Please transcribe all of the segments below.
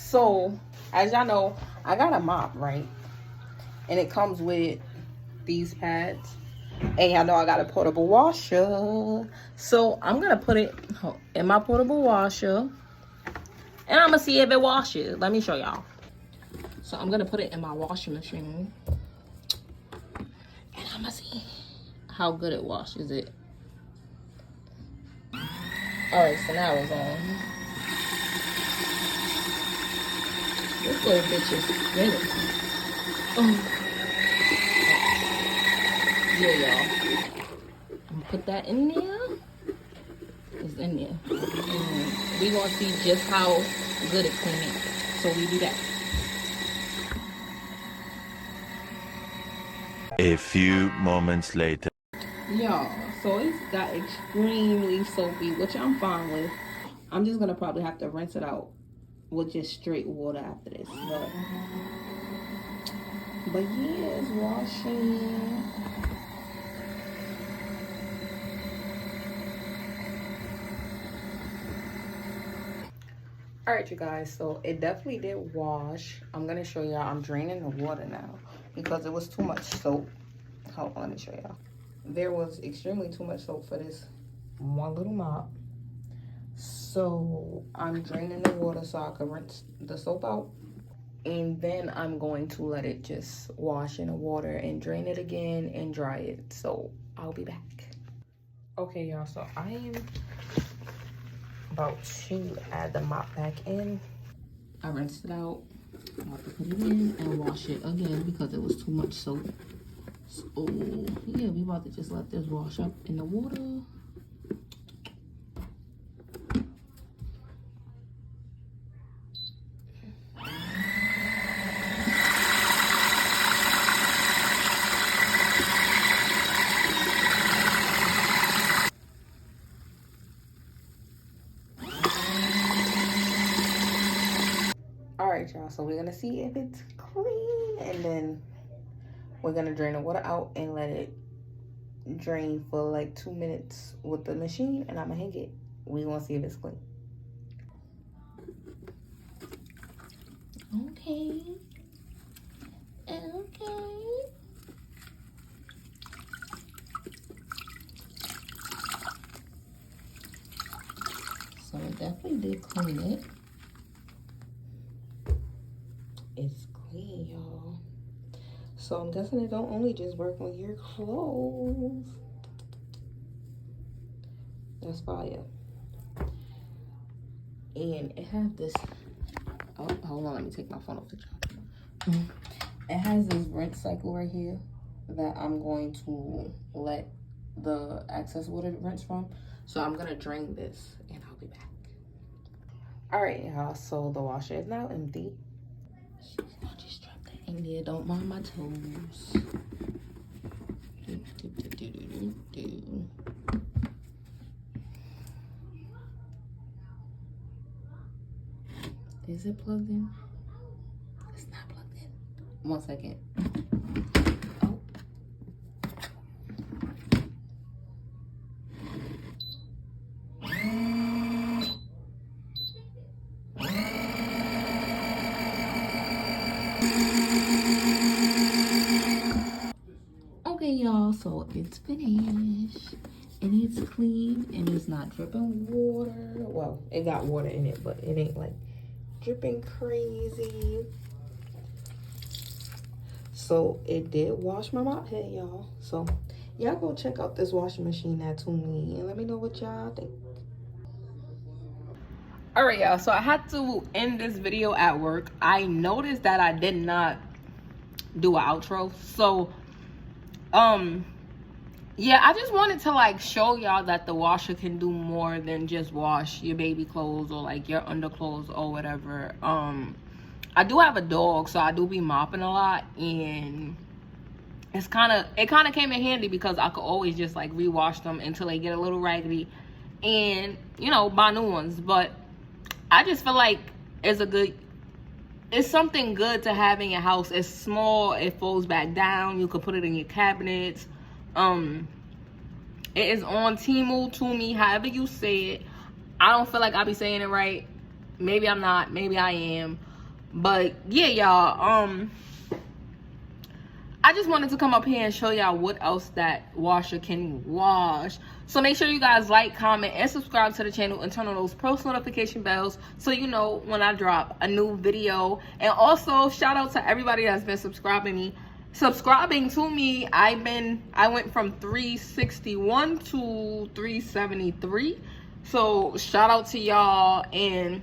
So as y'all know, I got a mop, right? And it comes with these pads. And y'all know I got a portable washer. So I'm gonna put it in my portable washer. And I'm gonna see if it washes. Let me show y'all. So I'm gonna put it in my washing machine. And I'm gonna see how good it washes it. Alright, so now it's on. This little bitch is spinning. Oh. Yeah, y'all. I'm gonna put that in there. It's in there. And we gonna see just how good it cleans. So we do that. A few moments later. Y'all, so it's got extremely soapy, which I'm fine with. I'm just gonna probably have to rinse it out with just straight water after this. But yeah, it's washing. All right, you guys, so it definitely did wash. I'm gonna show y'all. I'm draining the water now because it was too much soap. Hold on, let me show y'all. There was extremely too much soap for this one little mop. So I'm draining the water so I can rinse the soap out. And then I'm going to let it just wash in the water and drain it again and dry it. So I'll be back. Okay, y'all, so I am about to add the mop back in. I rinsed it out. I'm about to put it in and wash it again because it was too much soap. So yeah, we about to just let this wash up in the water. All right, y'all, so we're gonna see if it's clean, and then we're gonna drain the water out and let it drain for like 2 minutes with the machine, and I'm gonna hang it. We gonna see if it's clean. Okay. So it definitely did clean it. It's clean, y'all. So I'm guessing it don't only just work on your clothes. That's fire. And it has this, oh, hold on, let me take my phone off the charger. It has this rinse cycle right here that I'm going to let the excess water rinse from. So I'm gonna drain this and I'll be back. All right, y'all, so the washer is now empty. I'll just drop that in there, don't mind my toes. Is it plugged in? It's not plugged in. 1 second. Oh. Okay, y'all, so it's finished. And it's clean and it's not dripping water. Well, it got water in it, but it ain't like dripping crazy. So it did wash my mop head, y'all. So y'all go check out this washing machine at Temu and let me know what y'all think. All right, y'all, so I had to end this video at work. I noticed that I did not do an outro. So yeah, I just wanted to like show y'all that the washer can do more than just wash your baby clothes or like your underclothes or whatever. I do have a dog, so I do be mopping a lot, and it kind of came in handy because I could always just like rewash them until they get a little raggedy and, you know, buy new ones. But I just feel like it's something good to have in your house. It's small, it folds back down, you could put it in your cabinets. It is on Temu, however you say it. I don't feel like I be saying it right. Maybe I'm not, maybe I am. But yeah, y'all, I just wanted to come up here and show y'all what else that washer can wash. So make sure you guys like, comment, and subscribe to the channel and turn on those post notification bells so you know when I drop a new video. And also shout out to everybody that's been subscribing to me. I went from 361 to 373. So shout out to y'all, and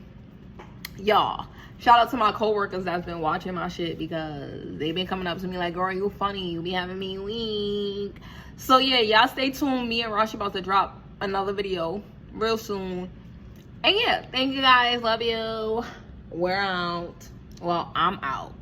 y'all, shout out to my coworkers that's been watching my shit, because they've been coming up to me like, girl, you funny, you be having me weak. So yeah, y'all stay tuned. Me and Rosh about to drop another video real soon. And yeah, thank you guys, love you. We're out. Well, I'm out.